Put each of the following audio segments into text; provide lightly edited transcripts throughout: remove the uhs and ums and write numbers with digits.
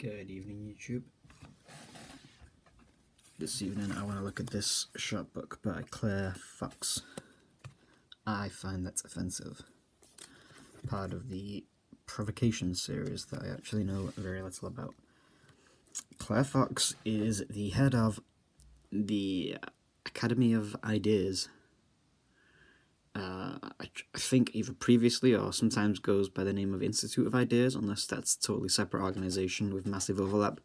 Good evening, YouTube. This evening I want to look at this short book by Claire Fox. I find that's offensive. Part of the provocation series that I actually know very little about. Claire Fox is the head of the Academy of Ideas. I think either previously or sometimes goes by the name of Institute of Ideas, unless that's a totally separate organisation with massive overlap.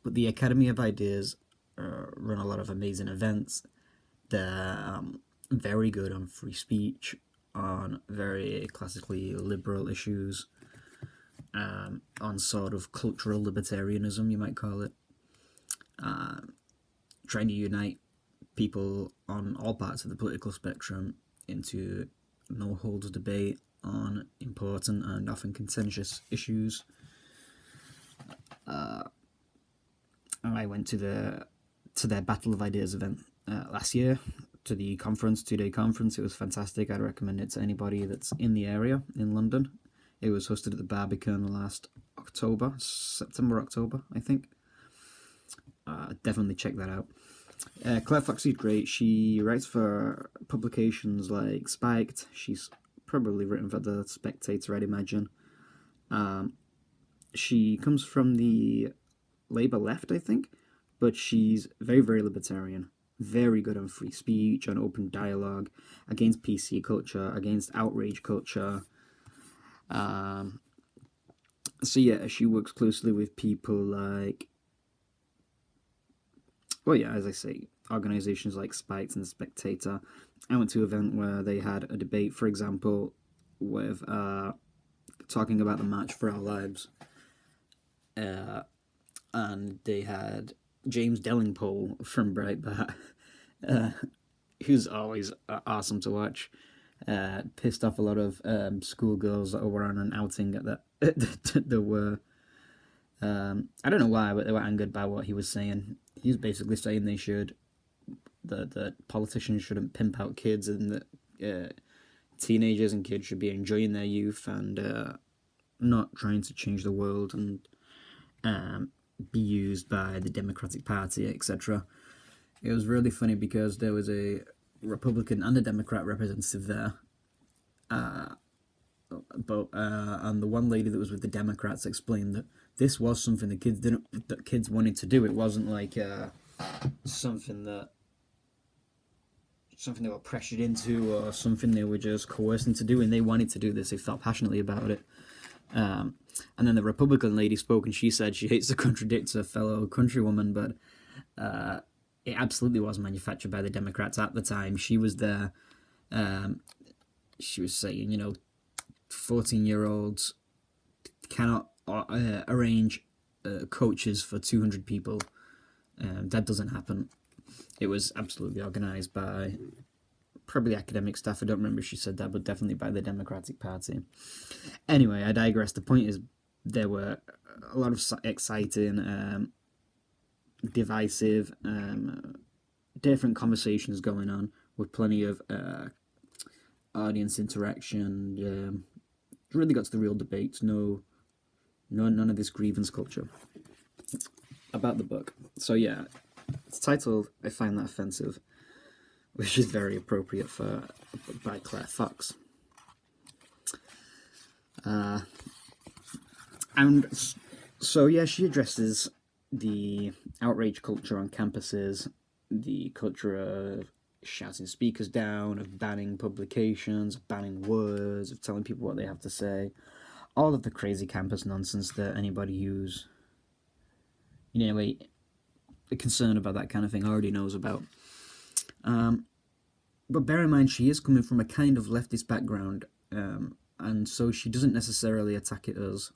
But the Academy of Ideas run a lot of amazing events. They're very good on free speech, on very classically liberal issues, on sort of cultural libertarianism, you might call it, trying to unite people on all parts of the political spectrum into no-holds debate on important and often contentious issues. I went to their Battle of Ideas event last year, to the conference, 2-day conference. It was fantastic. I'd recommend it to anybody that's in the area in London. It was hosted at the Barbican last September, October, I think. Definitely check that out. Claire Fox is great. She writes for publications like Spiked. She's probably written for the Spectator, I'd imagine. She comes from the Labour left, I think, but she's very, very libertarian. Very good on free speech, on open dialogue, against PC culture, against outrage culture. So yeah, she works closely with people like, well, yeah, as I say, organisations like Spiked and Spectator. I went to an event where they had a debate, for example, with talking about the March for Our Lives. And they had James Delingpole from Breitbart, who's always awesome to watch. Pissed off a lot of schoolgirls that were on an outing at that. There were, I don't know why, but they were angered by what he was saying. He was basically saying that politicians shouldn't pimp out kids, and that teenagers and kids should be enjoying their youth and not trying to change the world and be used by the Democratic Party, etc. It was really funny because there was a Republican and a Democrat representative there, and the one lady that was with the Democrats explained that this was something that kids wanted to do. It wasn't like something they were pressured into or something they were just coerced into doing. They wanted to do this. They felt passionately about it. And then the Republican lady spoke, and she said she hates to contradict her fellow countrywoman, but it absolutely was manufactured by the Democrats at the time. She was there. She was saying, 14-year-olds cannot arrange coaches for 200 people. That doesn't happen. It was absolutely organised by probably academic staff. I don't remember if she said that, but definitely by the Democratic Party. Anyway, I digress. The point is, there were a lot of exciting, divisive, different conversations going on with plenty of audience interaction. Really got to the real debates. None of this grievance culture about the book. So yeah, it's titled "I Find That Offensive," which is very appropriate by Claire Fox. And so yeah, she addresses the outrage culture on campuses, the culture of shouting speakers down, of banning publications, of banning words, of telling people what they have to say, all of the crazy campus nonsense that anybody who's concerned about that kind of thing already knows about. But bear in mind, she is coming from a kind of leftist background, and so she doesn't necessarily attack it as,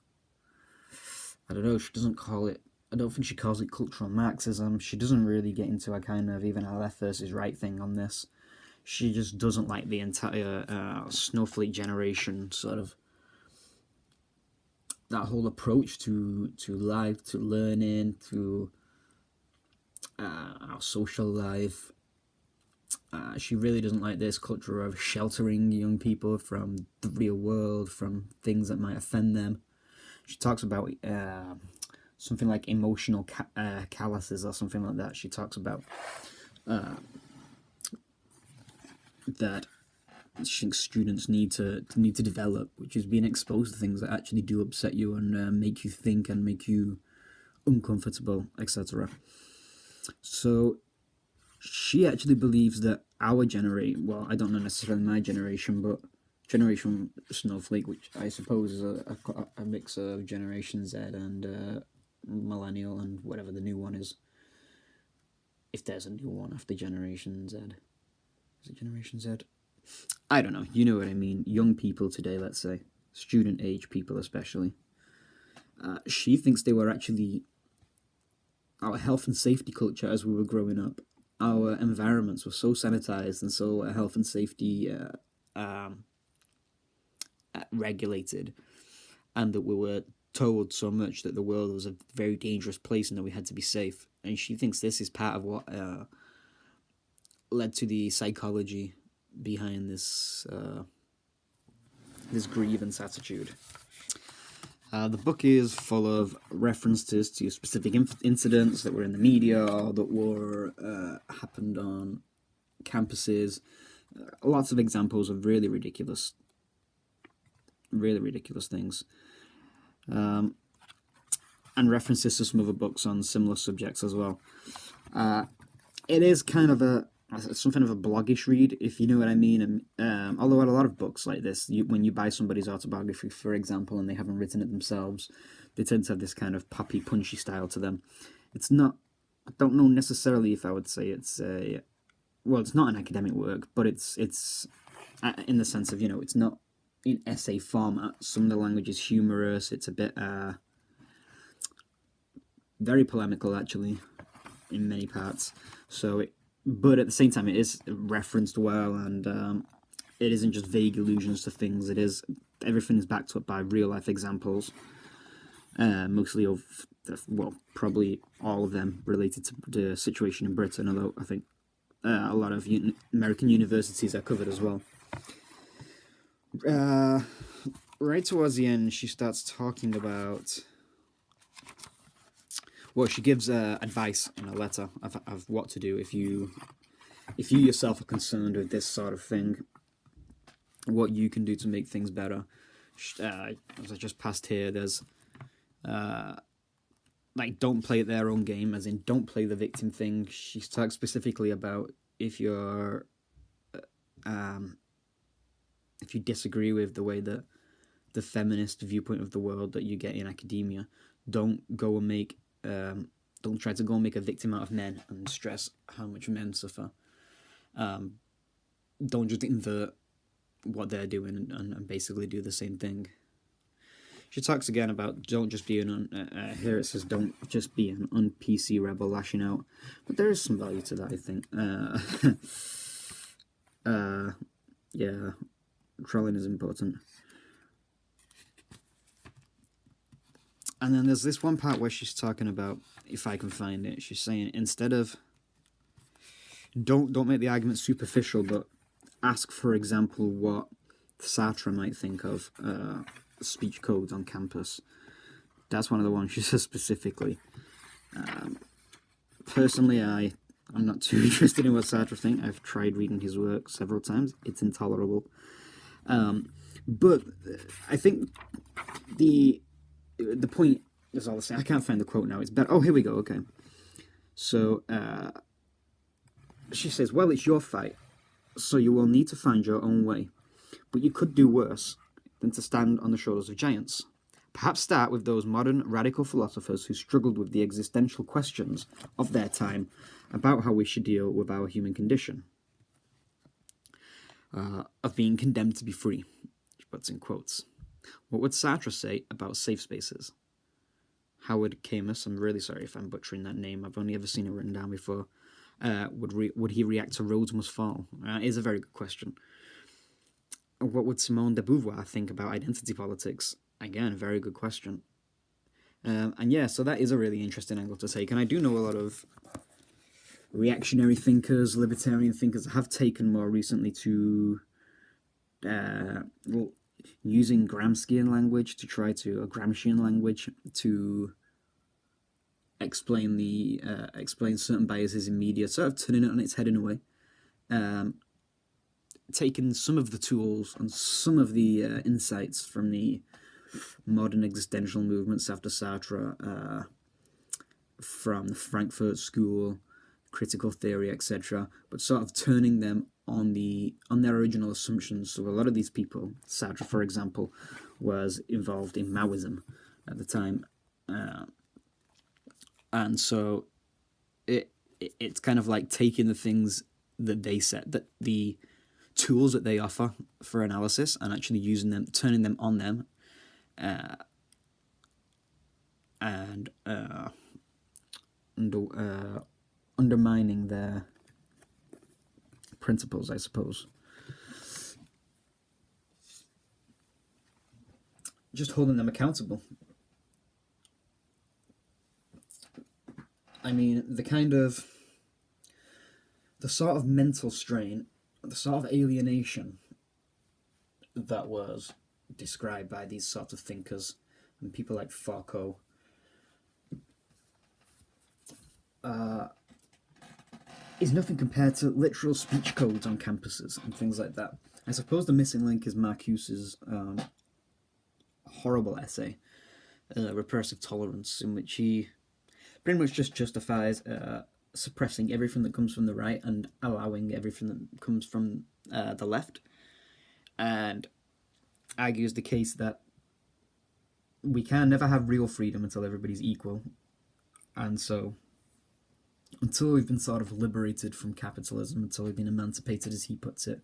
I don't know, she doesn't call it, I don't think she calls it cultural Marxism. She doesn't really get into a kind of even a left versus right thing on this. She just doesn't like the entire snowflake generation, sort of, that whole approach to life, to learning, to our social life. She really doesn't like this culture of sheltering young people from the real world, from things that might offend them. She talks about something like emotional calluses or something like that. She talks about that she thinks students need to develop, which is being exposed to things that actually do upset you and make you think and make you uncomfortable, etc. So she actually believes that our generation, well, I don't know necessarily my generation, but Generation Snowflake, which I suppose is a mix of Generation Z and Millennial and whatever the new one is. If there's a new one after Generation Z. Is it Generation Z? I don't know. You know what I mean. Young people today, let's say. Student age people especially. She thinks they were actually our health and safety culture as we were growing up. Our environments were so sanitized and so health and safety regulated, and that we were told so much that the world was a very dangerous place and that we had to be safe. And she thinks this is part of what led to the psychology behind this this grievance attitude. The book is full of references to specific incidents that were in the media or that were happened on campuses. Lots of examples of really ridiculous things. And references to some other books on similar subjects as well. It is kind of something of a bloggish read, if you know what I mean. Although a lot of books like this, when you buy somebody's autobiography, for example, and they haven't written it themselves, they tend to have this kind of poppy, punchy style to them. It's not. I don't know necessarily if I would say it's a. Well, it's not an academic work, but it's in the sense of, it's not in essay format. Some of the language is humorous. It's a bit very polemical, actually, in many parts. But at the same time, it is referenced well, and it isn't just vague allusions to things. Everything is backed up by real life examples, mostly of, well, probably all of them related to the situation in Britain. Although I think a lot of American universities are covered as well. Right towards the end, she starts talking about. Well, she gives advice in a letter of what to do if you yourself are concerned with this sort of thing, what you can do to make things better. As I just passed here, there's don't play their own game, as in don't play the victim thing. She talks specifically about if you disagree with the way that the feminist viewpoint of the world that you get in academia, don't go and make don't try to go and make a victim out of men and stress how much men suffer. Don't just invert what they're doing and basically do the same thing. She talks again about don't just be here it says don't just be an un-PC rebel lashing out, but there is some value to that, I think. Yeah, trolling is important. And then there's this one part where she's talking about, if I can find it, she's saying instead of don't make the argument superficial, but ask, for example, what Sartre might think of speech codes on campus. That's one of the ones she says specifically. Personally, I'm not too interested in what Sartre thinks. I've tried reading his work several times. It's intolerable. But I think the point is all the same. I can't find the quote now. It's better. Oh, here we go. Okay. So she says, well, it's your fight, so you will need to find your own way. But you could do worse than to stand on the shoulders of giants. Perhaps start with those modern radical philosophers who struggled with the existential questions of their time about how we should deal with our human condition. Of being condemned to be free. She puts in quotes. What would Sartre say about safe spaces? Howard Camus, I'm really sorry if I'm butchering that name, I've only ever seen it written down before. Would he react to Roads Must Fall? Is a very good question. What would Simone de Beauvoir think about identity politics? Again, a very good question. And yeah, so that is a really interesting angle to take. And I do know a lot of reactionary thinkers, libertarian thinkers have taken more recently to using Gramscian language or Gramscian language to explain certain biases in media, sort of turning it on its head in a way. Taking some of the tools and some of the insights from the modern existential movements after Sartre, from the Frankfurt School, critical theory, etc., but sort of turning them on their original assumptions. So a lot of these people, Sartre, for example, was involved in Maoism at the time, and so it's kind of like taking the things that they said, that the tools that they offer for analysis, and actually using them, turning them on them, and undermining their principles, I suppose. Just holding them accountable. I mean, the sort of mental strain, the sort of alienation that was described by these sort of thinkers and people like Foucault is nothing compared to literal speech codes on campuses and things like that. I suppose the missing link is Marcuse's horrible essay, Repressive Tolerance, in which he pretty much just justifies suppressing everything that comes from the right and allowing everything that comes from the left, and argues the case that we can never have real freedom until everybody's equal, and so until we've been sort of liberated from capitalism, until we've been emancipated, as he puts it,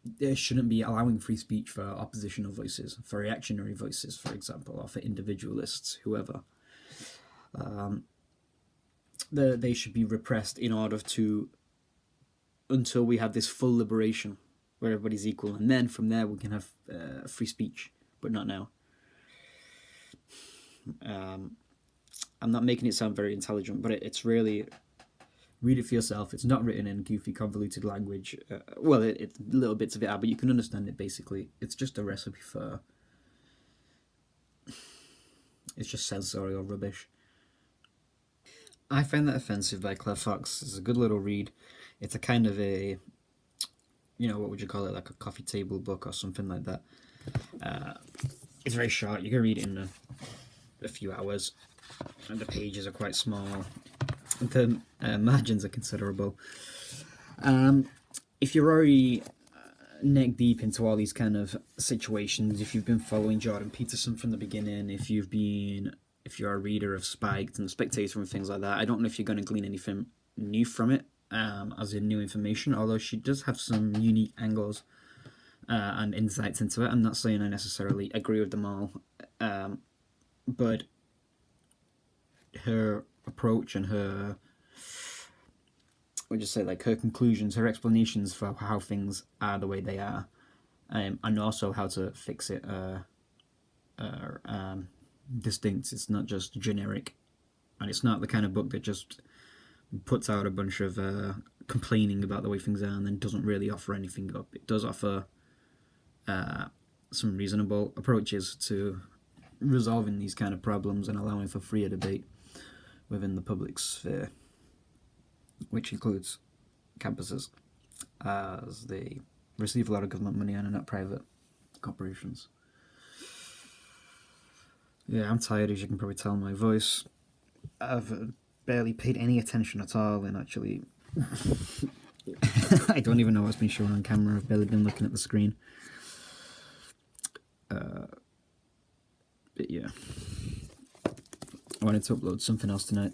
there shouldn't be allowing free speech for oppositional voices, for reactionary voices, for example, or for individualists, whoever. They should be repressed in order to, until we have this full liberation where everybody's equal, and then from there we can have free speech, but not now. I'm not making it sound very intelligent, but it's really, read it for yourself. It's not written in goofy, convoluted language. Little bits of it are, but you can understand it basically. It's just a recipe for, it's just sensorial rubbish. I find that offensive by Claire Fox. It's a good little read. It's a kind of a, what would you call it, like a coffee table book or something like that. It's very short. You can read it in a few hours, and the pages are quite small. The margins are considerable. If you're already neck deep into all these kind of situations, if you've been following Jordan Peterson from the beginning, if you're a reader of Spiked and Spectator and things like that, I don't know if you're going to glean anything new from it, as in new information, although she does have some unique angles and insights into it. I'm not saying I necessarily agree with them all, but her approach and her, her conclusions, her explanations for how things are the way they are, and also how to fix it, are distinct. It's not just generic, and it's not the kind of book that just puts out a bunch of complaining about the way things are and then doesn't really offer anything up. It does offer some reasonable approaches to resolving these kind of problems and allowing for freer debate within the public sphere, which includes campuses, as they receive a lot of government money and are not private corporations. Yeah, I'm tired, as you can probably tell my voice. I've barely paid any attention at all, and actually I don't even know what's been shown on camera. I've barely been looking at the screen. But yeah, I wanted to upload something else tonight.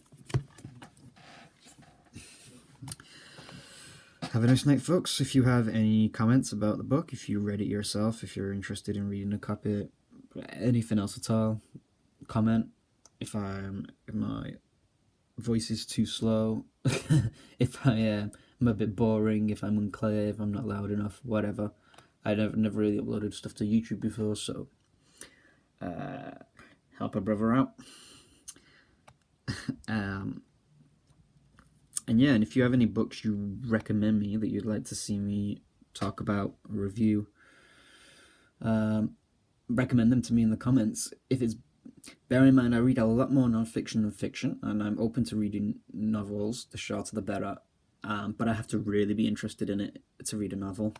Have a nice night, folks. If you have any comments about the book, if you read it yourself, if you're interested in reading a copy, anything else at all, comment. If my voice is too slow, if I'm a bit boring, if I'm unclear, if I'm not loud enough, whatever. I've never really uploaded stuff to YouTube before, so help a brother out. And if you have any books you recommend me that you'd like to see me talk about, review, recommend them to me in the comments. If it's Bear in mind, I read a lot more non-fiction than fiction, and I'm open to reading novels. The shorter, the better. But I have to really be interested in it to read a novel.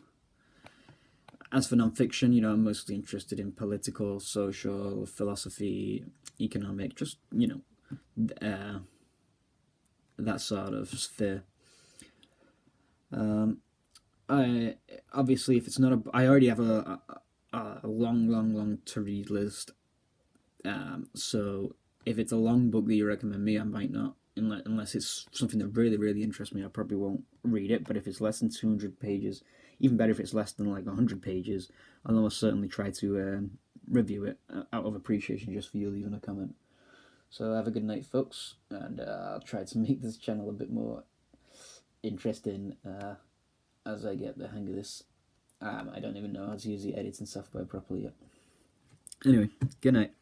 As for non-fiction, I'm mostly interested in political, social, philosophy, economic, just that sort of sphere. I obviously, if it's not I already have a long to read list. So if it's a long book that you recommend me, I might not, unless it's something that really interests me. I probably won't read it. But if it's less than 200 pages, even better if it's less than like 100 pages, I'll almost certainly try to review it out of appreciation just for you leaving a comment. So have a good night, folks, and I'll try to make this channel a bit more interesting as I get the hang of this. I don't even know how to use the editing software properly yet. Anyway, good night.